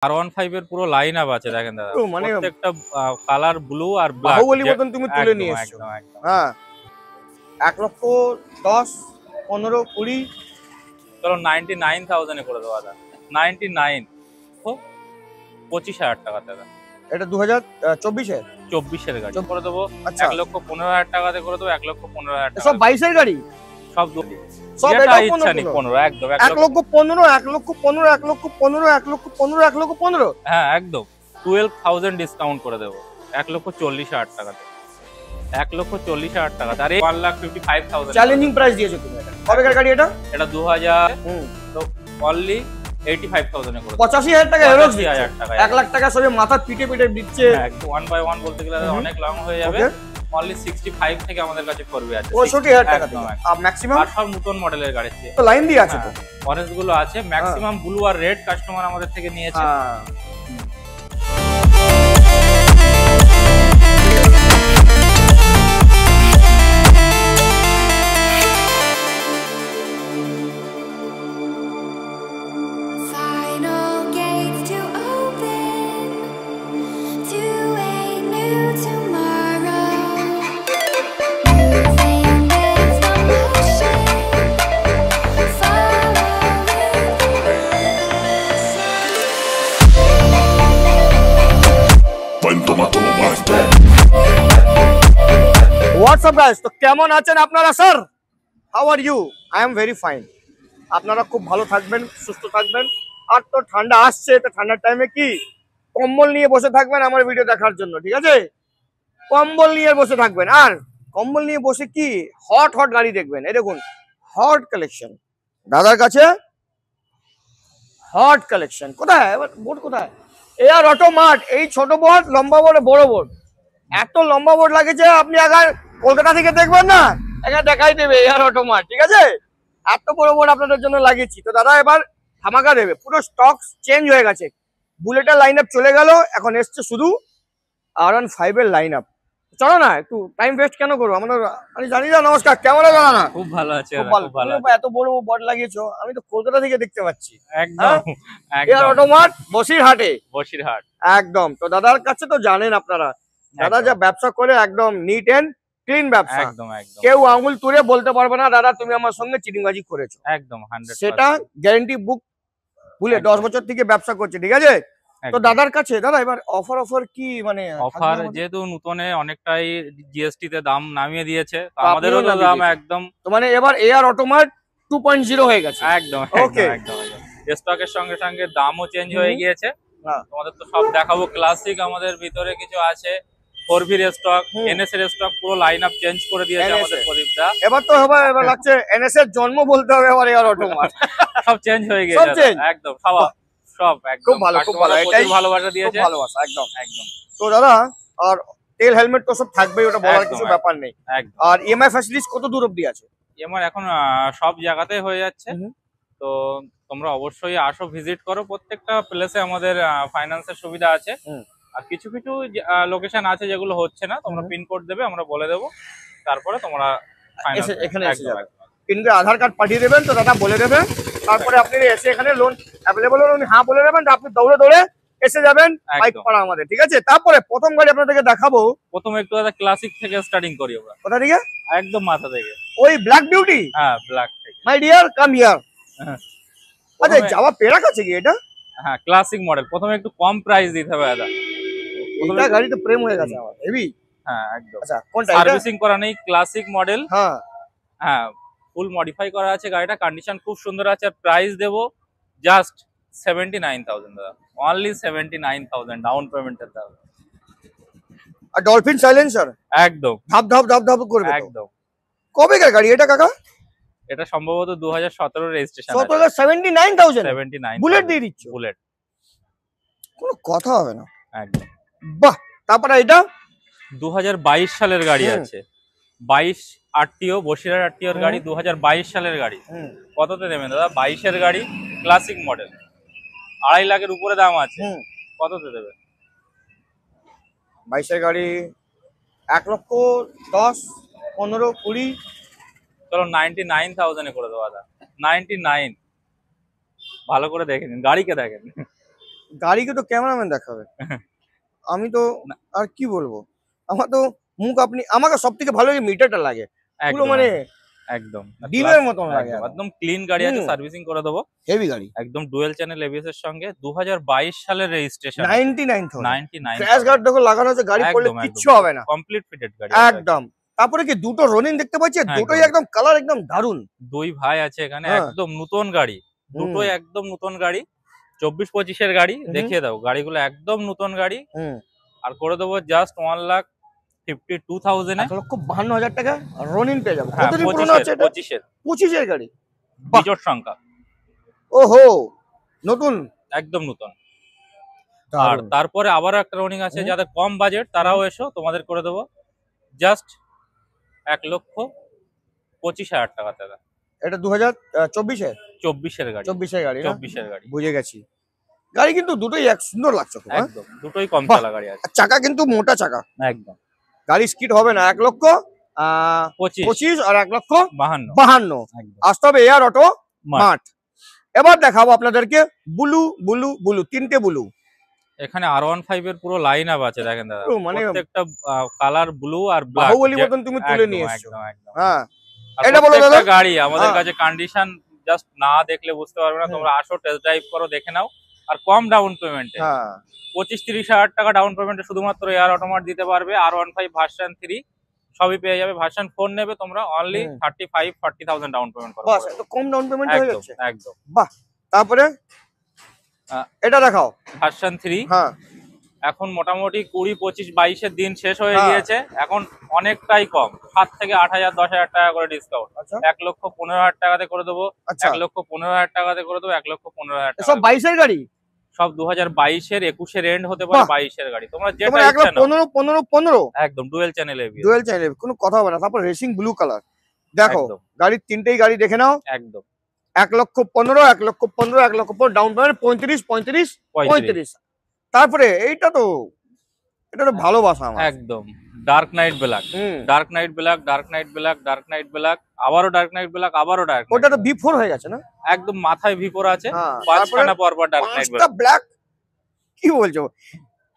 R15 এর পুরো line up আছে দেখেন দাদা, মানে প্রত্যেকটা কালার ব্লু আর ব্ল্যাক বাহুবলী মতন তুমি তুলে নিয়ে এসেছো। হ্যাঁ 1,10,000 15 20 চলো 99,000 এ করে দেবো দাদা। 99 তো 25,000 টাকা দাদা। এটা 2024 এর 24 এর গাড়ি করে দেবো। আচ্ছা 1,15,000 টাকাতে করে দেবো। 1,15,000 টাকা সব 22 এর গাড়ি সব সব এটা এটা ইচ্ছা নেই 15 একদম 1,15,000 1,15,000 1,15,000 1,15,000 1,15,000 হ্যাঁ একদম 12,000 ডিসকাউন্ট করে দেবো 1,40,000 টাকাতে। 1,40,000 টাকা আর 1,55,000 চ্যালেঞ্জিং প্রাইস দিয়েছো তুমি। এটা কবেকার গাড়ি এটা? এটা 2000 তো অনলি 85,000 এ করে 85,000 টাকা এরোজ 85,000 টাকা 1 লাখ টাকা সবে মাথা পিটে পিটে দিচ্ছে। একদম 1 বাই 1 বলতে গেলে অনেক লং হয়ে যাবে। অনলি 65 থেকে আমাদের কাছে করবে আছে 65,000 টাকা আর ম্যাক্সিমাম আর সব নতুন মডেলের গাড়ি আছে তো লাইন দিয়ে আছে তো অরেঞ্জ গুলো আছে ম্যাক্সিমাম ব্লু আর রেড কাস্টমার আমাদের থেকে নিয়েছে। হোয়াটসঅ্যাপ গাইস, তো কেমন আছেন আপনারা sir? How are you? I am very fine. আপনারা খুব ভালো থাকবেন, সুস্থ থাকবেন। আর তো ঠান্ডা আসছে, তো ঠান্ডার টাইমে কি কম্বল নিয়ে বসে থাকবেন আমার ভিডিও দেখার জন্য, ঠিক আছে? কম্বল নিয়ে বসে থাকবেন আর কম্বল নিয়ে বসে কি হট হট গাড়ি দেখবেন। এই দেখুন হট কালেকশন দাদার কাছে, হট কালেকশন। কোথায় এবার বোর্ড কোথায়? Air auto mart. এই ছোট বোর্ড, লম্বা বোর্ড, বড় বোর্ড, এত লম্বা বোর্ড লাগেছে আপনি আগে কলকাতা থেকে দেখবেন না, এখানে দেখাই দেবে এয়ার অটো মার্ট, ঠিক আছে? এত বড় বোর্ড আপনাদের জন্য লাগিয়েছি। তো দাদা এবার ধামাকা দেবে, পুরো স্টক চেঞ্জ হয়ে গেছে। বুলেটের লাইন আপ চলে গেল, এখন এসছে শুধু R15 এর লাইন আপ। চলো না, একটু টাইম ওয়েস্ট কেন করবো আমরা। আমি জানি না। নমস্কার, কেমন আছো দাদা? খুব ভালো আছে, খুব ভালো। এত বড় বোর্ড লাগিয়েছো, আমি তো কলকাতা থেকে দেখতে পাচ্ছি। একদম এয়ার অটো মার্ট, বসিরহাটে। বসিরহাট একদম। তো দাদার কাছে তো জানেন আপনারা, দাদা যা ব্যবসা করে একদম নিট এন্ড ক্লিন ব্যবসা। একদম একদম কেউ আঙুল তুলে বলতে পারবে না দাদা তুমি আমার সঙ্গে চিটিংবাজি করেছো। একদম 100% সেটা গ্যারান্টি বুক ভুলে 10 বছর থেকে ব্যবসা করছে, ঠিক আছে? তো দাদার কাছে দাদা এবার অফার কি মানে অফার যেহেতু নতুনে অনেকটাই জিএসটি তে দাম নামিয়ে দিয়েছে, তো আমাদেরও দাম একদম তো মানে এবার এয়ার অটোমার্ট 2.0 হয়ে গেছে। একদম ওকে একদম স্টকের সঙ্গে সঙ্গে দামও চেঞ্জ হয়ে গিয়েছে। তোমাদের তো সব দেখাবো। ক্লাসিক আমাদের ভিতরে কিছু আছে, 4V এর স্টক, NS এর স্টক, পুরো লাইন আপ চেঞ্জ করে দিয়েছে আমাদের প্রদীপ দা। এবার তো হবে, এবার লাগছে NS এর জন্ম বলতে হবে এবার এয়ার অটোমার্ট। সব চেঞ্জ হয়ে গিয়েছে একদম সব একদম খুব ভালো, খুব ভালো। এটাই ভালোবাসা দিয়েছে, খুব ভালোবাসা একদম একদম। তো দাদা আর তেল হেলমেট তো সব থাকবেই, ওটা বলার কিছু ব্যাপার নেই। আর EMI ফ্যাসিলিটিস কত দূর অবধি আছে? EMI এখন সব জায়গাতেই হয়ে যাচ্ছে। তো তোমরা অবশ্যই আসো, ভিজিট করো। প্রত্যেকটা প্লেসে আমাদের ফাইন্যান্সের সুবিধা আছে। আর কিছু কিছু লোকেশন আছে যেগুলো হচ্ছে না, তোমরা পিন কোড দেবে, আমরা বলে দেবো, তারপরে তোমরা এখানে এসে যাবে। পিন করে আধার কার্ড পাঠিয়ে দেবেন, তো দাদা বলে দেবেন, তারপরে আপনি এসে এখানে লোন অ্যাভেলেবল হলে উনি হ্যাঁ বলে দেবেন, আপনি দৌড়ে দৌড়ে এসে যাবেন বাইক পাড়া আমাদের, ঠিক আছে? তারপরে প্রথম গাড়ি আপনাদেরকে দেখাবো। প্রথমে একটু দাদা ক্লাসিক থেকে স্টার্টিং করি আমরা। কোথা থেকে? একদম মাথা থেকে, ওই ব্ল্যাক বিউটি। হ্যাঁ ব্ল্যাক থেকে। My dear come here. আচ্ছা যাওয়া পেরা কাছে কি এটা? হ্যাঁ ক্লাসিক মডেল। প্রথমে একটু কম প্রাইস দিতে হবে দাদা। এটা গাড়ি তো প্রেম হয়ে গেছে আমার, হেভি। হ্যাঁ একদম। আচ্ছা কোনটা? সার্ভিসিং করা নেই, ক্লাসিক মডেল। হ্যাঁ হ্যাঁ ফুল মডিফাই করা আছে গাড়িটা, কন্ডিশন খুব সুন্দর আছে। আর প্রাইস দেবো জাস্ট 79,000 দাদা, অনলি 79,000 ডাউন পেমেন্টের দাদা। আর ডলফিন সাইলেন্সার একদম ধাপ ধাপ ধাপ ধাপ করবে একদম। কবেকার গাড়ি এটা কাকা? এটা সম্ভবত 2017 রেজিস্ট্রেশন। 79,000 বুলেট দিয়ে দিচ্ছ? বুলেট, কোনো কথা হবে না। একদম বাহ। তারপরে এটা 2022 সালের গাড়ি আছে, 22 আরটিও, বসিরহাট আরটিওর গাড়ি, 2022 সালের গাড়ি। কততে দেবেন দাদা? 22 এর গাড়ি, ক্লাসিক মডেল, 2.5 লাখের উপরে দাম আছে। কততে দেবেন? 22 এর গাড়ি 1,10,000 15 20 চলো 99,000 এ করে দেবো দাদা। 99। ভালো করে দেখে নিন, গাড়িকে দেখেন। গাড়িকে তো ক্যামেরাম্যান দেখাবে, আমি তো না, আর কি বলবো, আমার তো মুখ, আপনি আমাকে সব থেকে ভালো এই মিটারটা লাগে, পুরো একদম মানে একদম ডিমের মতন লাগে, একদম ক্লিন গাড়ি আছে, হুম। সার্ভিসিং করে দেবো। হেভি গাড়ি, একদম ডুয়েল চ্যানেল এবিএস এর সঙ্গে 2022 সালের রেজিস্ট্রেশন, 99,000 99 ক্র্যাশ গার্ড দেখো লাগানো আছে, গাড়ি পড়লে একদম কিচ্ছু হবে না, কমপ্লিট ফিটেড গাড়ি একদম। তারপরে কি দুটো রনিং দেখতে পাচ্ছি, হ্যাঁ, দুটোই একদম। একদম কালার একদম দারুন। দুই ভাই আছে এখানে, হ্যাঁ। একদম নতুন গাড়ি, দুটোই একদম নতুন গাড়ি, 24-25 গাড়ি। দেখিয়ে দাও গাড়িগুলো, একদম নতুন গাড়ি। আর করে দেবো জাস্ট 1,52,000 এ। 1,52,000 টাকা রনিং পেয়ে যাবো। হ্যাঁ, কতদিন পুরনো আছে এটা? 25-এর 25-এর গাড়ি, বিজোড় সংখ্যা, ওহো, নতুন, একদম নতুন। আর দারুণ। তারপরে আবারও একটা রনিং আছে, যাদের কম বাজেট তারাও এসো, তোমাদের করে দেবো জাস্ট 1,25,000 টাকা দাদা। এটা 2024-এর 24-এর গাড়ি, 24-এর গাড়ি না? 24-এর গাড়ি, বুঝে গেছি। গাড়ি কিন্তু দুটোই এক সুন্দর লাগছে খুব, হ্যাঁ? একদম দুটোই কম বাহ। চালা গাড়ি আছে, আর চাকা কিন্তু মোটা চাকা, একদম। গাড়ি স্কিড হবে না। 1,25,000 25 আর 1,52,000 52 একদম আসতে হবে এয়ার অটো মাঠ। মাঠ। এবার দেখাবো আপনাদেরকে ব্লু ব্লু ব্লু, তিনটে ব্লু। এখানে R15 এর পুরো লাইন আপ আছে, দেখেন দাদা, পুরো মানে প্রত্যেকটা কালার ব্লু আর ব্ল্যাক, বাহুবলী মতন তুমি তুলে নিয়ে এসছো। একদম একদম। হ্যাঁ, আর এটা বলো প্রত্যেকটা দাদা। গাড়ি আমাদের হ্যাঁ। কাছে কন্ডিশন জাস্ট না দেখলে বুঝতে পারবে না, হুম। তোমরা আসো, টেস্ট ড্রাইভ করো, দেখে নাও। আর কম ডাউন পেমেন্টে, হ্যাঁ, 25-30 হাজার টাকা ডাউন পেমেন্টে শুধুমাত্র এয়ার অটোমাট দিতে পারবে। R15 ভার্সন 3 সবই পেয়ে যাবে। ভার্সন 4 নেবে তোমরা, অনলি 35-40,000 ডাউন পেমেন্ট করো। বাস এত কম ডাউন পেমেন্ট হয়ে একদম যাচ্ছে, একদম। বাহ। তারপরে এটা দেখাও, ভার্সন 3 হ্যাঁ এখন মোটামুটি 20-25-22 দিন শেষ হয়ে হ্যাঁ। গিয়েছে, এখন অনেকটাই কম, 7 থেকে 8,000 10,000 টাকা করে ডিসকাউন্ট। আচ্ছা 1,15,000 টাকাতে করে দেবো, আচ্ছা, 1,15,000 টাকাতে করে দেবো, 1,15,000 সব টাকা। 22-এর গাড়ি, সব 2022-এর 21-এর এন্ড হতে পারে, বাহ। 22-এর গাড়ি, তোমরা তোমার যেটা ইচ্ছা নাও। 1,15,000 একদম dual channel ABS, dual channel, কোনো কথা হবে না। তারপর রেসিং ব্লু কালার দেখো, একদম গাড়ির তিনটেই গাড়ি দেখে নাও। একদম 1,15,000 1,15,000 1,15,000 ডাউন পেমেন্ট, 35 তারপরে এইটা তো, এটা তো ভালোবাসা আমার। একদম dark night black, dark night black, dark night black, dark night black, আবারও ডার্ক নাইট ব্ল্যাক, আবারও ডার্ক। ওটা তো B4 হয়ে গেছে না? একদম মাথায় ভিপর আছে, হ্যাঁ, 5খানা পর পর ডার্ক নাইট পাঁচটা ব্ল্যাক, ব্ল্যাক, কি বলছো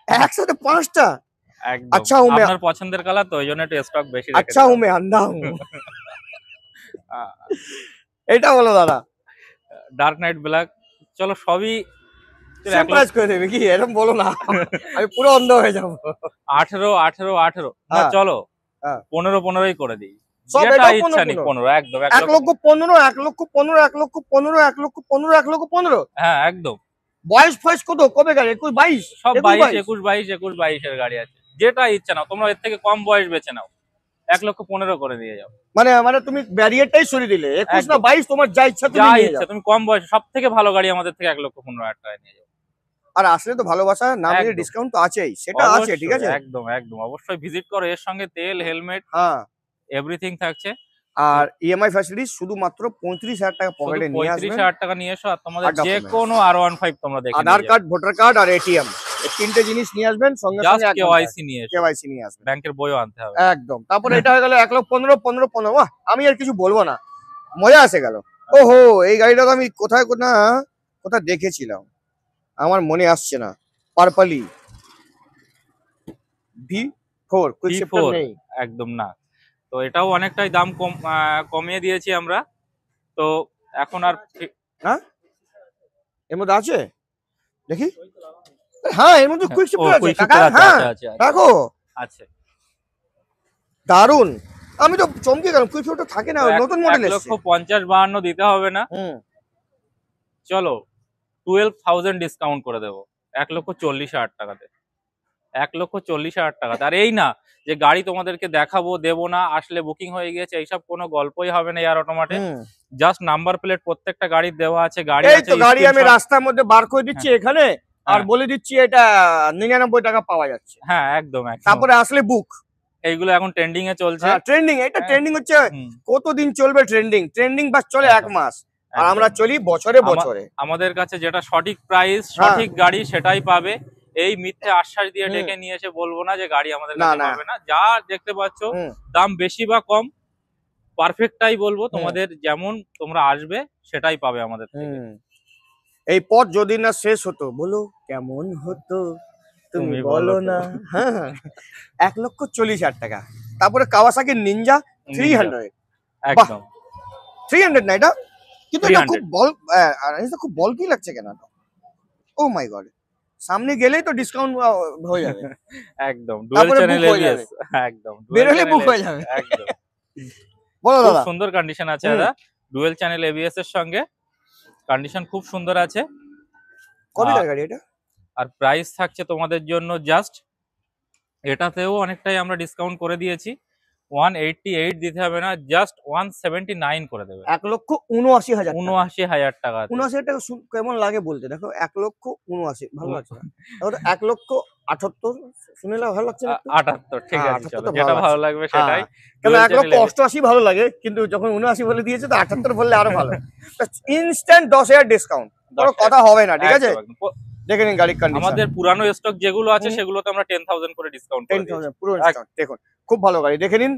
একসাথে 5টা? একদম। আচ্ছা হুঁ मैं, আপনার পছন্দের কালার তো, ওই জন্য একটু স্টক বেশি রেখে अच्छा हूँ मैं अंधा हूँ। এটা বলো দাদা, ডার্ক নাইট ব্ল্যাক। চলো সবই সেম প্রাইস করে দেবে কি, এরকম বলো না, আমি পুরো অন্ধ হয়ে যাবো। 18 না, হ্যাঁ। চলো হ্যাঁ। 15 করে দিই, সব যেটা এটাও ইচ্ছা নেই 15। 15, একদম 1,15,000 1,15,000 1,15,000 1,15,000 1,15,000 হ্যাঁ একদম। বয়স ফয়েস কত, কবে গাড়ি? 21 22 সব 21 22 এর গাড়ি আছে, যেটা ইচ্ছা নাও তোমরা, এর থেকে কম বয়স বেছে নাও, 1,15,000 করে দিয়ে যাও। মানে তুমি ব্যারিয়ারটাই সরিয়ে দিলে, 21 না একদম। 22, তোমার যা ইচ্ছা তুমি যা নিয়ে ইচ্ছা যাও। তুমি, কম বয়স সব থেকে ভালো গাড়ি আমাদের থেকে 1,15,000 টাকায় নিয়ে যাও। আর আসলে তো ভালোবাসা না মিলে একদম। ডিসকাউন্ট তো আছেই, সেটা আছে, ঠিক আছে। অবশ্যই, একদম একদম, অবশ্যই ভিজিট করো, এর সঙ্গে তেল, হেলমেট, হ্যাঁ, এভরিথিং থাকছে। আর ইএমআই ফ্যাসিলিটি শুধুমাত্র 35,000 টাকা পকেটে নিয়ে আসবেন। 35,000 টাকা নিয়ে এসো, আর তোমাদের আর যে documents। কোনো R15 তোমরা দেখে আধার কার্ড, ভোটার কার্ড আর এটিএম, এই তিনটে জিনিস নিয়ে আসবেন, সঙ্গে জাস্ট সঙ্গে কেওয়াইসি নিয়ে এসো, কেওয়াইসি নিয়ে আসবেন, ব্যাংকের বইও আনতে হবে। একদম। তারপরে এটা হয়ে গেল 1,15,000 বাহ, আমি আর কিছু বলবো না, মজা আসে গেল। ওহো, এই গাড়িটা তো আমি কোথায় কোথায় দেখেছিলাম, আমার মনে আসছে না। পার্পলি V4 কুইক শিফটার নেই, একদম না, তো এটাও অনেকটাই দাম কমিয়ে দিয়েছি আমরা, তো এখন আর হ্যাঁ এর মধ্যে আছে দেখি। হ্যাঁ, এর মধ্যে কুইক শিফটার আছে কাকা, হ্যাঁ রাখো, আছে। দারুন, আমি তো চমকে গেলাম, কুইক শিফটার থাকে না, নতুন মডেল এসেছে। 1,50,52 দিতে হবে না, হুম, চলো 12,000 ডিসকাউন্ট করে দেবো, 1,40,000 টাকাতে, 1,40,000 টাকাতে। আর এই না যে গাড়ি তোমাদেরকে দেখাবো, দেবো না, আসলে বুকিং হয়ে গিয়েছে, এইসব কোনো গল্পই হবে না এয়ার অটোমাটে। জাস্ট নাম্বার প্লেট প্রত্যেকটা গাড়ির দেওয়া আছে, গাড়ি এই আছে, তো গাড়ি আমি screenshot। রাস্তার মধ্যে বার করে দিচ্ছি এখানে, আর হ্যাঁ। বলে দিচ্ছি এটা 99 টাকা পাওয়া যাচ্ছে। হ্যাঁ একদম একদম। তারপরে আসলে বুক, এইগুলো এখন ট্রেন্ডিং এ চলছে। ট্রেন্ডিং, এটা হ্যাঁ। ট্রেন্ডিং হচ্ছে, হুম। কতদিন চলবে ট্রেন্ডিং বাস চলে এক একদম, মাস, আর একদম। আমরা চলি বছরে বছরে। আমাদের কাছে যেটা সঠিক প্রাইস, হ্যাঁ। সঠিক গাড়ি সেটাই পাবে। এই মিথ্যে আশ্বাস দিয়ে হুম। ডেকে নিয়ে এসে বলবো না যে গাড়ি আমাদের না, কাছে না। পাবে না, যা দেখতে পাচ্ছ হুম, দাম বেশি বা কম পারফেক্টটাই বলবো, তোমাদের যেমন তোমরা আসবে সেটাই পাবে আমাদের থেকে। হুম। এই পথ যদি না শেষ হতো, বলো কেমন হতো, তুমি বলো না। হ্যাঁ, 1,40,000 টাকা। তারপরে কাওয়াসাকি নিনজা 300। একদম 300 না এটা, কিন্তু এটা 300 খুব বল, এটা খুব বলকি লাগছে কেন? ও মাই গড, সামনে গেলেই তো ডিসকাউন্ট হয়ে যাবে। একদম ডুয়াল তারপরে চ্যানেল book হয়ে এবিএস, যাবে। একদম বেরোলে বুক হয়ে যাবে। একদম বলো খুব দাদা। সুন্দর কন্ডিশন আছে দাদা, ডুয়াল চ্যানেল এবিএস এর সঙ্গে কন্ডিশন খুব সুন্দর আছে। কত টাকা গাড়ি এটা? আর প্রাইস থাকছে তোমাদের জন্য জাস্ট, এটাতেও অনেকটাই আমরা ডিসকাউন্ট করে দিয়েছি, 188 দিতে হবে না, জাস্ট 179 করে দেবে। 1,79,000 79,000 টাকা। 79,000 টাকা কেমন লাগে বলতে, দেখো 1,79,000 ভালো লাগছে না, তাহলে 1,78,000 শুনলে ভালো লাগছে না? 78 ঠিক হ্যাঁ, আছে, 78 চলো তো যেটা ভালো ভালো লাগবে সেটাই। কেন Dual channel 1,88,000 ভালো লাগে, কিন্তু যখন 79 বলে দিয়েছে তো 78 বললে আরো ভালো। ইনস্ট্যান্ট 10,000 ডিসকাউন্ট, কোনো 10,000 কথা হবে না, ঠিক আছে? একদম, একদম। দেখে নিন গাড়ির কন্ডিশন। আমাদের পুরানো স্টক যেগুলো আছে হুম। সেগুলোতে আমরা 10,000 করে ডিসকাউন্ট করে দিয়েছি। 10,000 পুরো স্টক, দেখুন খুব ভালো গাড়ি, দেখে নিন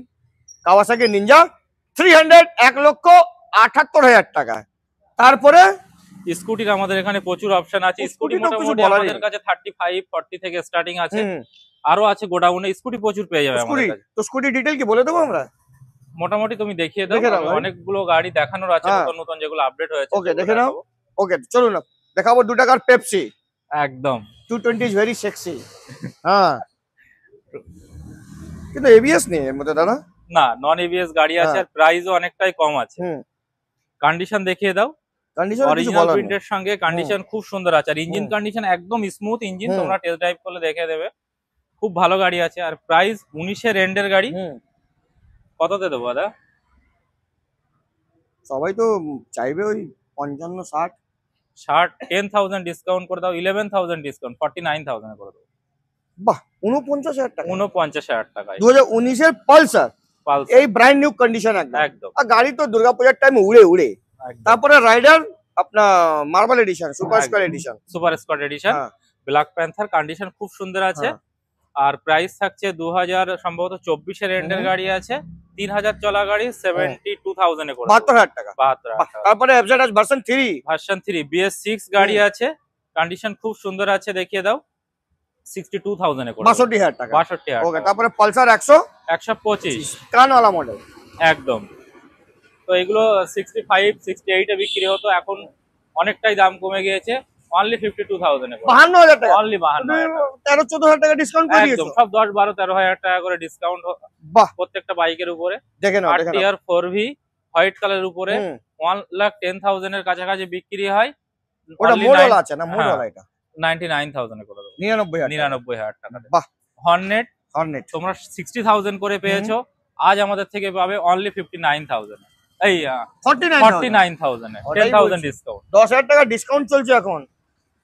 কাওয়াসাকি নিনজা 300, 1,78,000 টাকা। তারপরে স্কুটির আমাদের এখানে প্রচুর অপশন আছে, স্কুটি স্কুটি তো কিছু মোটামুটি বলারই আমাদের নেই। কাছে 35 40 থেকে স্টার্টিং আছে, হুম, আরো আছে গোডাউনে, স্কুটি প্রচুর পেয়ে যাবে স্কুটি, আমাদের কাছে। তো স্কুটি ডিটেল কি বলে দেবো আমরা? মোটামুটি তুমি দেখিয়ে দাও, দেখে নাও আমি ভাই। অনেকগুলো গাড়ি দেখানোর আছে, হ্যাঁ। নতুন নতুন যেগুলো আপডেট হয়েছে ওকে, সেগুলো দেখে নাও। দেখাবো। ওকে, চলুন না দেখাবো 2 টাকার পেপসি। একদম 220 ইজ ভেরি সেক্সি। হ্যাঁ, কিন্তু এবিএস নেই এর মধ্যে দাদা। না, নন এবিএস গাড়ি আছে, হ্যাঁ। আর প্রাইসও অনেকটাই কম আছে। হুম, কন্ডিশন দেখিয়ে দাও, কন্ডিশন কিছু অরিজিনাল বলার নেই। প্রিন্টের সঙ্গে কন্ডিশন খুব সুন্দর আছে, আর ইঞ্জিন হুম। কন্ডিশন একদম স্মুথ ইঞ্জিন, হুম। তোমরা টেস্ট ড্রাইভ করলে দেখে দেবে, খুব ভালো গাড়ি আছে। আর প্রাইস 19 এন্ডের গাড়ি, হুম, কততে দেবো দাদা? সবাই তো চাইবে ওই 55-60। 10,000 ডিসকাউন্ট করে দাও, 11,000 ডিসকাউন্ট, 49,000 করে দেবো। বাহ, 49,000 টাকা। 49,000 টাকায় 2019 এর পালসার, পালসার, এই ব্র্যান্ড নিউ কন্ডিশন একদম। একদম আর গাড়ি তো দুর্গাপূজার টাইমে উড়ে উড়ে। একদম। তারপরে রাইডার আপনার marble edition, super square edition. Super squad edition, হ্যাঁ, ব্ল্যাক প্যান্থার, কন্ডিশন খুব সুন্দর আছে। হ্যাঁ। আর প্রাইস থাকছে 2000 সম্ভবত 24 এন্ডের হুম। গাড়ি আছে, 3,000 চলা গাড়ি 72,000 এ করে 72,000 টাকা। 72,000 বাহ, টাকা। তারপরে এফজেড ভার্সন 3। ভার্সন 3 BS6 গাড়ি আছে, কন্ডিশন খুব সুন্দর আছে, দেখিয়ে দাও, 62,000 এ করে 62,000 টাকা। 62,000 ওকে, টাকা। তারপরে পালসার 100 125 কানওয়ালা মডেল। একদম। তো এগুলো 65 68 এ বিক্রি হতো, এখন অনেকটাই দাম কমে গিয়েছে, অনলি 52,000 এ করে 52,000 টাকা। অনলি 52,000 টাকা। 13-14,000 টাকা ডিসকাউন্ট করে একদম দিয়েছো। সব 10 12 13,000 টাকা করে ডিসকাউন্ট বাহ, প্রত্যেকটা বাইকের উপরে। দেখে নাও, দেখে নাও। RTR 4V হোয়াইট কালারের উপরে হুম, 1,10,000 এর কাছাকাছি বিক্রি হয়, ওটা only মোডল আছে না, মোডল হ্যাঁ। এটা 99,000 এ করে দেবো, 99,000 টাকা। 99,000 টাকা। বাহ, হর্নেট হর্নেট তোমরা 60,000 করে পেয়েছো, আজ আমাদের থেকে পাবে অনলি 59,000 এই 49,000। 49,000 এ, ওটাই 10,000 বলছি। ডিসকাউন্ট। 10,000 টাকা ডিসকাউंट চলছে এখন।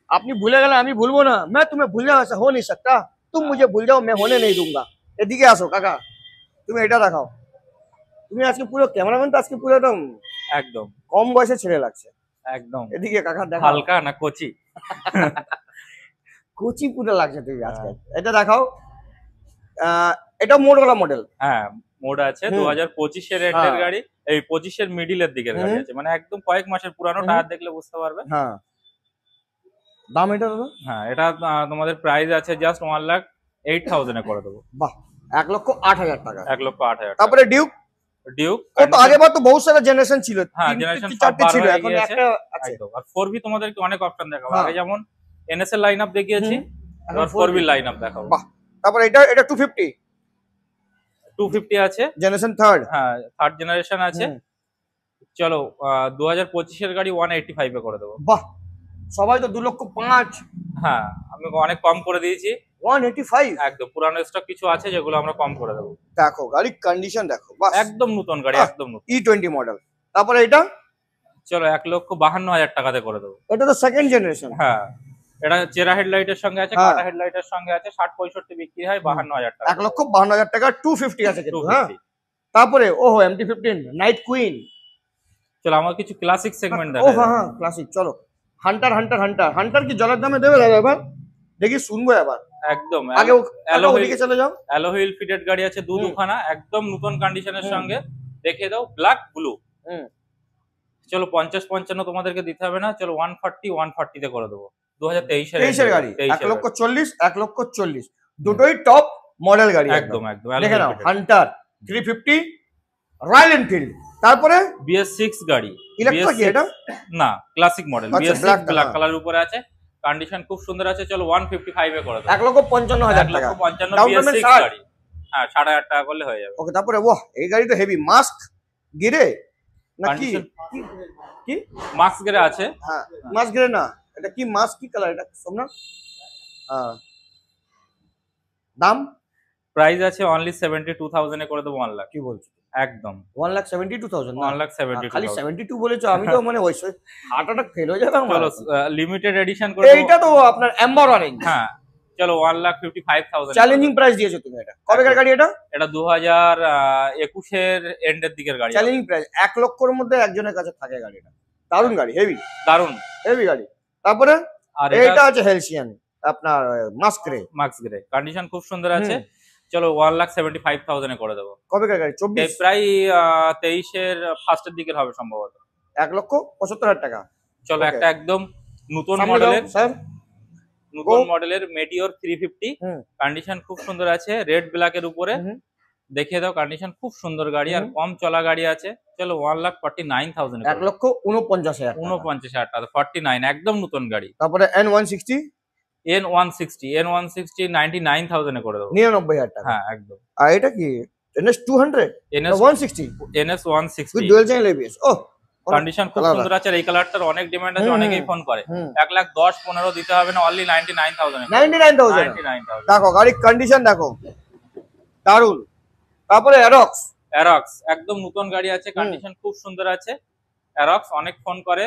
আপনি ভুলে গেলে আমি ভুলবো না, मैं तुम्हें भूलना ऐसा हो नहीं सकता, तुम मुझे भूल जाओ मैं होने नहीं दूंगा। এদিকে আসো কাকা, তুমি এটা দেখাও। তুমি আজকে পুরো ক্যামেরাম্যান তো আজকে পুরো একদম একদম কম বয়সে ছেলে লাগছে। একদম এদিকে কাকা দেখাও, হালকা না কোচি। কোচি পুরো লাগছে তুমি আজকে। এটা দেখাও, এটা মোড়ওয়ালা মডেল। হ্যাঁ, মোড আছে, হুম। 2025 এর এন্ডের হ্যাঁ। গাড়ি, এই 25 এর মিডিলের দিকের গাড়ি হুম। আছে, মানে একদম কয়েক মাসের পুরানো, হুম। টায়ার দেখলে বুঝতে পারবে। হ্যাঁ, দাম এটা দাদা? হ্যাঁ, এটা তোমাদের প্রাইস আছে জাস্ট 1,08,000 এ করে দেবো, বাহ, 1,08,000 টাকা। 1,08,000 টাকা। তারপরে ডিউক, ডিউক ও তো আগে বার তো বহুত সারা জেনারেশন ছিল, হ্যাঁ, 3 generation কি সব 4টে ছিল, বার হয়ে এখন গিয়েছে। একটা আছে। একদম। আর 4V তোমাদেরকে অনেক অপশন দেখাবো, হ্যাঁ। আগে যেমন NS এর লাইন আপ দেখিয়েছি, হুম, এবার এখন 4V লাইন আপ দেখাবো। বাহ, তারপরে এটা 250 250 আছে, জেনারেশন 3rd। হ্যাঁ, থার্ড জেনারেশন আছে। চলো 2025 এর গাড়ি 185 এ করে দেবো। বাহ, সবাই তো 2,05,000। হ্যাঁ, আমি অনেক কম করে দিয়েছি, 185। একদম পুরানো স্টক কিছু আছে যেগুলো আমরা কম করে দেবো, দেখো গাড়ির কন্ডিশন দেখো, বাহ, একদম নতুন গাড়ি, আহ। একদম নতুন। E20 model. তারপরে এটা চলো 1,52,000 টাকাতে করে দেবো। এটা তো সেকেন্ড জেনারেশন। হ্যাঁ, এটা চেরা হেডলাইটের সঙ্গে আছে, হ্যাঁ। কাটা হেডলাইটের সঙ্গে আছে, 60-65 বিক্রি হয়, 52,000 টাকা। 1,52,000 টাকা 250 আছে কিন্তু। হ্যাঁ, 250। তারপরে ওহো MT-15 নাইট কুইন। চলো আমার কিছু ক্লাসিক সেগমেন্ট ও দেখা হ্যাঁ হ্যাঁ, ক্লাসিক। চলো হান্টার হান্টার হান্টার হান্টার কি জলের দামে দেবে দাদা এবার? দেখি শুনবো এবার। একদম আগে ওদিকে চলে যাও। অ্যালোহুইল ফিটেড গাড়ি আছে, হুম। দুখানা একদম নতুন কন্ডিশনের হুম। সঙ্গে, দেখিয়ে দাও, ব্ল্যাক ব্লু। হুম। চলো 50-55 তোমাদেরকে দিতে হবে না, চলো 140 তে করে দেবো। 2023 23-এর গাড়ি 23 1,40,000 1,40,000 দুটোই টপ মডেল গাড়ি একদম একদম দেখে নাও। হান্টার 350 রয়্যাল এনফিল্ড, তারপরে BS6 গাড়ি। ইলেকট্রা কি এটা? না, ক্লাসিক মডেল আচ্ছা, BS6 black black color। Colour উপরে আছে, কন্ডিশন খুব সুন্দর আছে। চলো 155 এ করে দেবো। 1,55,000 টাকা 1,55,000 Down payment BS6 60 গাড়ি। হ্যাঁ, 8,500 টাকা করলে হয়ে যাবে। ওকে, তারপরে বাহ এই গাড়ি তো হেভি, মাস্ক গিরে না কি? Condition- কি মাস্ক গেরে আছে। হ্যাঁ মাস্ক গিরে না, এটা কি মাস্ক, কি কালার এটা সোমনাথ? হ্যাঁ, দাম প্রাইস আছে অনলি 72,000 এ করে দেবো 1 লাখ। কি বলছো? একদম 1,72,000 না? 1,72,000 খালি 72 বলেছো, আমি তো মানে ওই হার্ট অ্যাটাক ফেল হয়ে যাবে আমার। চলো লিমিটেড এডিশন করে দেবো। এইটা তো আপনার এম্বার অরেঞ্জ। হ্যাঁ, চলো 1,55,000 চ্যালেঞ্জিং প্রাইস দিয়েছো তুমি। এটা কবেকার গাড়ি এটা? এটা 2021 এর এন্ডের দিকের গাড়ি। চ্যালেঞ্জিং প্রাইস 1 লক্ষের মধ্যে একজনের কাছে থাকে গাড়িটা। দারুণ গাড়ি, হেভি দারুন হেভি গাড়ি। তারপরে আর এইটা আছে হেলসিয়ান আপনার মাস্ক রে, মার্কস গ্রে, কন্ডিশন খুব সুন্দর আছে। চলো 1,75,000 এ করে দেবো। কবেকার গাড়ি? 24 প্রায় 23 এর ফার্স্টের দিকের হবে সম্ভবত। 1,75,000 টাকা। চলো Okay. একটা একদম নতুন সামনে মডেলের, দাও, স্যার। নতুন Go. মডেলের মেটিওর 350, হুম। কন্ডিশন খুব সুন্দর আছে, রেড ব্ল্যাক এর উপরে। হুম। দেখিয়ে দাও, কন্ডিশন খুব সুন্দর গাড়ি আর হুম। কম চলা গাড়ি আছে। চলো 1,49,000 এ 1,49,000 টাকা। 49,000 টাকা 49, একদম নতুন গাড়ি। তারপরে N160 N160 99,000 এ করে দেবো। 99,000 টাকা। হ্যাঁ একদম। আর এটা কি NS 200 NS 160 NS with 160 dual channel ABS। ও কন্ডিশন খুব আলাদা। সুন্দর আছে আর এই কালারটার অনেক ডিমান্ড আছে, হুম, অনেকেই হুম। ফোন করে। হুম। 1,10,15 দিতে হবে না, অনলি 99,000 99,000 99,000। দেখো গাড়ির কন্ডিশন দেখো, দারুণ। তারপরে অ্যারক্স অ্যারক্স একদম নতুন গাড়ি আছে, কন্ডিশন খুব সুন্দর আছে। অ্যারক্স অনেক ফোন করে,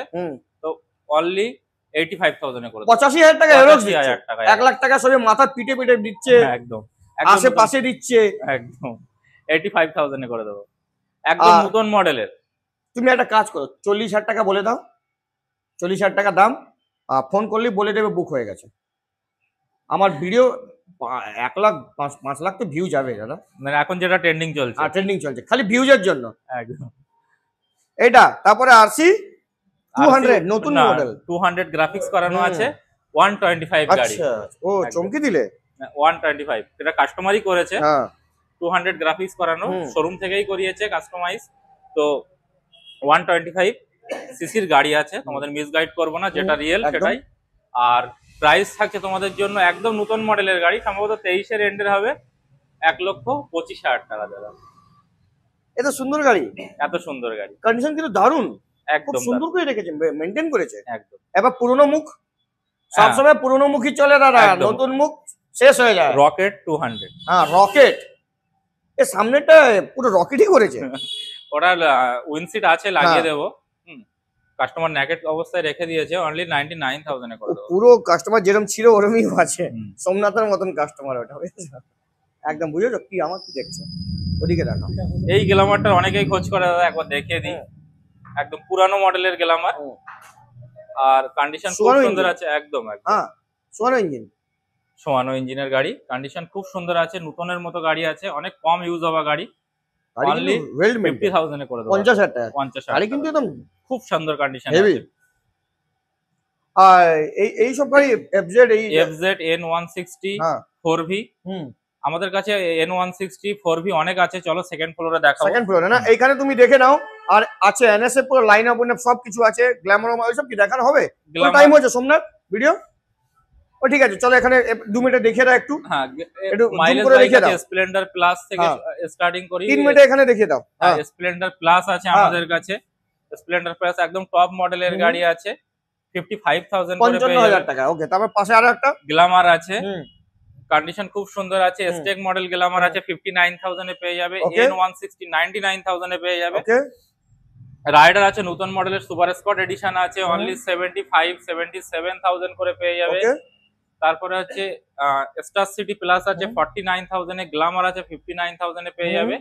তো অনলি 85,000 এ করে দেবো। 85,000 টাকা অ্যারক্স 85,000 দিচ্ছে। টাকা 1 লাখ টাকা সবে মাথার পিঠে পিঠে দিচ্ছে, হ্যাঁ, একদম একদম আশেপাশে দিচ্ছে। একদম 85,000 এ করে দেবো, একদম আর- নতুন মডেলের। তুমি একটা কাজ করো, 40,000 টাকা বলে দাও, 40,000 টাকা দাম। ফোন করলেই বলে দেবে বুক হয়ে গেছে। আমার ভিডিও 1 লাখ 5 লাখ তো ভিউ যাবে দাদা, মানে এখন যেটা ট্রেন্ডিং চলছে। আর ট্রেন্ডিং চলছে খালি ভিউজের জন্য একদম। এটা। তারপরে RC 200 নতুন না, মডেল। 200 গ্রাফিক্স করানো হুম। আছে, 125 গাড়ি। আচ্ছা, ও চমকে দিলে। 125 এটা কাস্টমারই করেছে। হ্যাঁ 200 গ্রাফিক্স করানো, হুম। শোরুম থেকেই করিয়েছে কাস্টমাইজ। তো 125 সিসির গাড়ি আছে, তোমাদের মিস গাইড করবো না, যেটা রিয়েল একদম। সেটাই। আর প্রাইস থাকছে তোমাদের জন্য একদম নতুন মডেলের গাড়ি, সম্ভবত 23 এর এন্ডের হবে, 1,25,000 টাকা দাদা। এটা সুন্দর গাড়ি, এত সুন্দর গাড়ি, কন্ডিশন কিন্তু দারুণ, খুব একদম সুন্দর করে রেখেছে, মেনটেন করেছে। একদম। এবার পুরনো মুখ, সবসময় পুরনো মুখই চলে দাদা, একদম। নতুন মুখ শেষ হয়ে যায়। রকেট 200, হ্যাঁ রকেট, এর সামনেটা পুরো রকেটই করেছে। ওটা উইন্ডশিট আছে, লাগিয়ে হ্যাঁ। দেবো। কাস্টমার নেকেট অবস্থায় রেখে দিয়েছে, অনলি 99,000 এ করে ও দেবো। পুরো কাস্টমার যেরকম ছিল ওরমই আছে, হুম। সোমনাথের মতন কাস্টমার ওটা, বুঝেছো? একদম বুঝেছো কি আমার কি দেখছো, ওদিকে দেখো। এই গ্ল্যামারটার অনেকেই খোঁজ করে দাদা, একবার দেখিয়ে দিই। একদম পুরানো মডেলের গ্ল্যামার, হুম। আর কন্ডিশন খুব সোয়ানো সুন্দর engine। আছে, একদম একদম। হ্যাঁ সোয়ানো ইঞ্জিন, সোয়ানো ইঞ্জিনের গাড়ি, কন্ডিশন খুব সুন্দর আছে, নতুনের মতো গাড়ি আছে, অনেক কম ইউজ হওয়া গাড়ি। গাড়ি Only কিন্তু ওয়েল মেইনটেইন। 50,000 এ করে দেবো। 50,000 টাকা 50,000 গাড়ি কিন্তু একদম খুব সুন্দর কন্ডিশন হেভি। আছে। আর এই সব গাড়ি FZ এই FZ N160 হ্যাঁ 4V, হুম আমাদের কাছে N160 4V অনেক আছে, চলো সেকেন্ড ফ্লোরে দেখাবো। সেকেন্ড ফ্লোরে না, এইখানে তুমি দেখে নাও। আর আছে NS এর পুরো লাইন আপ সব কিছু আছে, গ্ল্যামার ওইসব কি দেখানো হবে? টাইম হচ্ছে সোমনাথ ভিডিও। ও ঠিক আছে, চলো এখানে 2 মিনিটে দেখিয়ে দাও একটু। হ্যাঁ, একটু zoom মাইলেজ করে বাইক দেখিয়ে আছে, দাও। স্প্লেন্ডার প্লাস থেকে হ্যাঁ। স্টার্টিং করি। 3 মিনিটে এখানে দেখিয়ে দাও। হ্যাঁ স্প্লেন্ডার প্লাস আছে হ্যাঁ। আমাদের কাছে, স্প্লেন্ডার প্লাস একদম টপ মডেলের হুম। গাড়ি আছে, 55,000 করে পেয়ে 55,000 যাবে। টাকা। ওকে, তারপর পাশে আরো একটা গ্ল্যামার আছে, হুম কন্ডিশন খুব সুন্দর আছে, হুম। স্টেক মডেল গ্ল্যামার আছে, 59,000 এ পেয়ে যাবে। Okay. N160 99,000 এ পেয়ে যাবে। ওকে রাইডার আছে নতুন মডেলের, সুপার স্পট এডিশন আছে, অনলি 77,000 করে পেয়ে যাবে। ওকে তারপরে হচ্ছে স্টার সিটি প্লাস আছে 49,000 এ, গ্ল্যামার আছে 59,000 এ পেয়ে হুম। যাবে।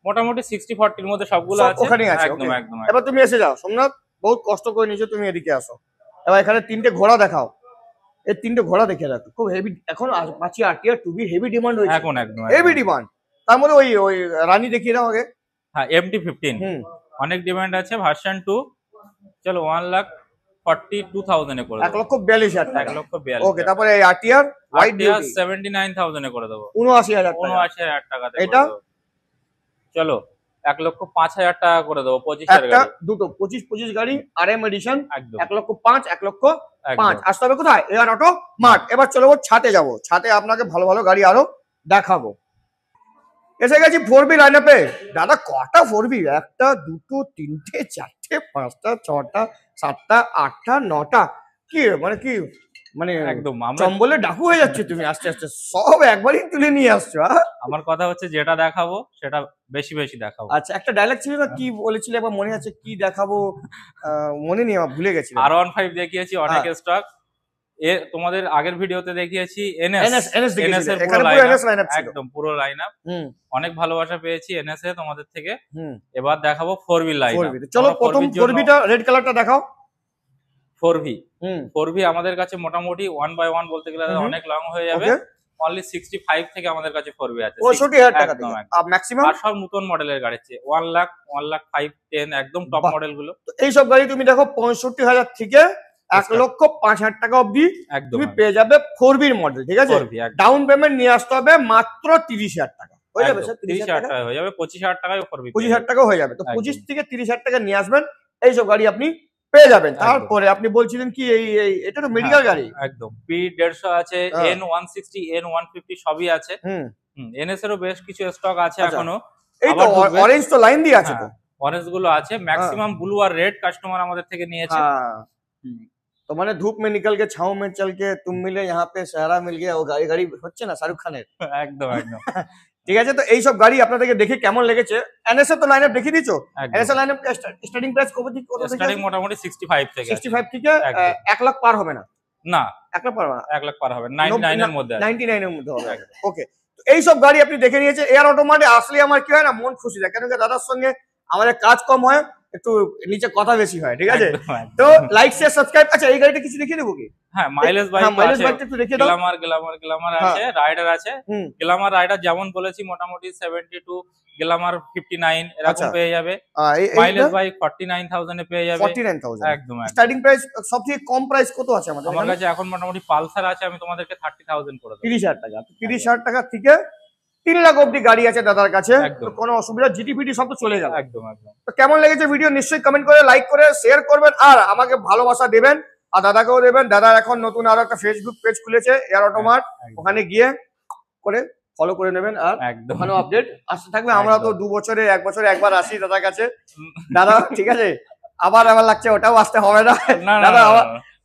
মোটামুটি 60-40 মধ্যে সবগুলো সব আছে, ওখানেই আছে, একদম okay. একদম এবার তুমি এসে যাও সোমনাথ, বহুত কষ্ট করে নিয়েছো তুমি, এদিকে আসো। এবার এখানে 3টে ঘোড়া দেখাও, এই 3টে ঘোড়া দেখে রাখো, খুব হেভি। এখন Apache RTR 2B heavy demand হয়েছে, এখন একদম হেভি ডিমান্ড। তার মধ্যে ওই ওই রানী দেখিয়ে দাও আগে। হ্যাঁ, MT-15 হুম অনেক ডিমান্ড আছে, ভার্সন 2 চলো 1,42,000 করে দেবো। 1,42,000 টাকা। 1,42,000। ওকে, তারপরে এই আরটিআর হোয়াইট বিউটি 79,000 করে দেবো। 79,000 টাকা। 79,000 টাকাতে এটা? করে দেবো। চলো 1,05,000 টাকা করে দেবো। 25 একটা গাড়ি দুটো 25 গাড়ি RM এডিশন একদম 1,05,000 1,05,000। একদম। আসতে হবে কোথায়? Air auto mart. এবার চলো ছাদে যাবো, ছাদে আপনাকে ভালো ভালো গাড়ি আরো দেখাবো। এসে গেছি 4B লাইন আপে। দাদা কটা 4B? একটা, দুটো, তিনটে, চারটে, পাঁচটা, ছটা, সাতটা, আটটা, নটা। কি মানে কি মানে একদম আমরা চম্বলে ডাকু হয়ে যাচ্ছে তুমি আস্তে আস্তে, সব একবারই তুলে নিয়ে আসছো। আমার কথা হচ্ছে যেটা দেখাবো সেটা বেশি বেশি দেখাবো। আচ্ছা, একটা ডায়লগ ছিল না, কি বলেছিলে একবার মনে আছে? কি দেখাবো মনে নেই আমার, ভুলে গেছি। R15 দেখিয়েছি অনেক স্টক। তোমাদের আগের ভিডিওতে দেখিয়েছি NS এর পুরো লাইনআপ, একদম পুরো লাইনআপ। অনেক ভালোবাসা পেয়েছি NS এ তোমাদের থেকে। এবার দেখাবো 4V লাইনআপ। চলো প্রথম 4Vটা রেড কালারটা দেখাও। 4V আমাদের কাছে মোটামুটি 1 বাই 1 বলতে গেলে অনেক লং হয়ে যাবে। অনলি 65 থেকে আমাদের কাছে 4V আছে। 65,000 টাকা থেকে আর ম্যাক্সিমাম। আর সব নতুন মডেলের গাড়ি আছে 1 লাখ 5, 10 একদম টপ মডেল গুলো। এই সব গাড়ি তুমি দেখো 65,000 থেকে 1,05,000 টাকা অবধি তুমি পেয়ে যাবে 4B মডেল, ঠিক আছে? ডাউন পেমেন্ট নিয়ে আসতে হবে মাত্র 30,000 টাকা। হয়ে যাবে স্যার? 30,000 টাকা হয়ে যাবে। 25,000 টাকায় 4B 25,000 টাকা হয়ে যাবে। তো 25 থেকে 30,000 টাকা নিয়ে আসবেন, এই সব গাড়ি আপনি পেয়ে যাবেন। তারপরে আপনি বলছিলেন কি এই এটা তো মেডিকেল গাড়ি। একদম P150 আছে, N160, N150 সবই আছে। NS এরও বেশ কিছু স্টক আছে এখনো। এই তো অরেঞ্জ তো লাইন দিয়ে আছে তো। অরেঞ্জ গুলো আছে, ম্যাক্সিমাম ব্লু আর রেড কাস্টমার আমাদের থেকে নিয়েছে। তো মানে ধূপ में निकल के छांव में चल के तुम मिले यहाँ पे सहारा मिल गया, ও গাড়ি গাড়ি হচ্ছে না শাহরুখ খানের। একদম একদম। ঠিক আছে, তো এই সব গাড়ি আপনাদেরকে দেখে কেমন লেগেছে? NS এর তো লাইনআপ দেখিয়ে দিছো। NS এর লাইনআপ স্টার্টিং প্রাইস কত থেকে কত থেকে? স্টার্টিং মোটামুটি 65 থেকে। 65 থেকে 1 লাখ পার হবে না? না 1 লাখ পার হবে না। 1 লাখ পার হবে 99 এর মধ্যে। 99 এর মধ্যে হবে। ওকে, তো এই সব গাড়ি আপনি দেখে নিয়েছেন। এয়ার অটোমার্টে আসলে আমার কি হয় না, মন খুশি থাকে, কেন কি দাদার সঙ্গে আমাদের কাজ কম হয়, একটু নিচে কথা বেশি হয়, ঠিক আছে? তো লাইক শেয়ার সাবস্ক্রাইব। আচ্ছা, এই গাড়িটা কিছু দেখিয়ে দেবো কি? হ্যাঁ, মাইলেজ বাইক একটু দেখিয়ে দাও। গ্ল্যামার আছে, রাইডার আছে। গ্ল্যামার রাইডার যেমন বলেছি মোটামুটি 72, গ্ল্যামার 59 এরকম পেয়ে যাবে। মাইলেজ বাইক 49,000 এ পেয়ে যাবে। 49,000 একদম। স্টার্টিং প্রাইস সবথেকে কম প্রাইস কত আছে আমাদের? আমার কাছে এখন মোটামুটি পালসার আছে, আমি তোমাদেরকে 30,000 করে দেব। 30,000 টাকা। 30,000 টাকা থেকে 3 লাখ অবধি গাড়ি আছে দাদার কাছে। কোনো অসুবিধা, জিটিপিটি সব তো চলে গেল। একদম একদম। তো কেমন লেগেছে ভিডিও নিশ্চয়ই কমেন্ট করে, লাইক করে, শেয়ার করবেন, আর আমাকে ভালোবাসা দেবেন, আর দাদাকেও দেবেন। দাদা এখন নতুন আরো একটা ফেসবুক পেজ খুলেছে এয়ার অটোমার্ট, ওখানে গিয়ে করে ফলো করে নেবেন, আর ওখানে আপডেট আসতে থাকবে। আমরা তো 2 বছরে 1 বছরে একবার আসি দাদার কাছে। দাদা ঠিক আছে, আবার লাগছে ওটাও আসতে হবে না দাদা,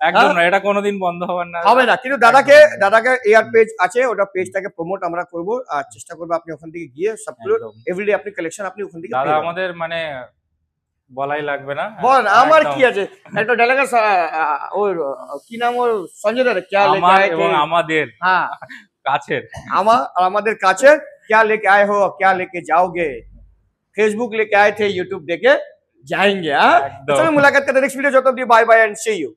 একদম না, এটা কোনোদিন বন্ধ হবে না। কিন্তু দাদাকে এয়ার পেজ আছে, ওটা পেজটাকে প্রমোট আমরা করব, আর চেষ্টা করব আপনি ওখান থেকে গিয়ে সবগুলো এভরিডে আপনি কালেকশন আপনি ওখান থেকে দাদা আমাদের মানে বলাই লাগবে না। বল আমার কি আছে, একটা ডেলিগেট ওর কি নাম, ওর সঞ্জয় দাদা क्या लेके आए এবং আমাদের কাছের আমাদের কাছে क्या लेके आए हो, क्या लेके जाओगे, फेसबुक लेके आए थे, यूट्यूब देखे जाएंगे। चलो मुलाकात करते नेक्स्ट वीडियो, जो तब bye bye and see you.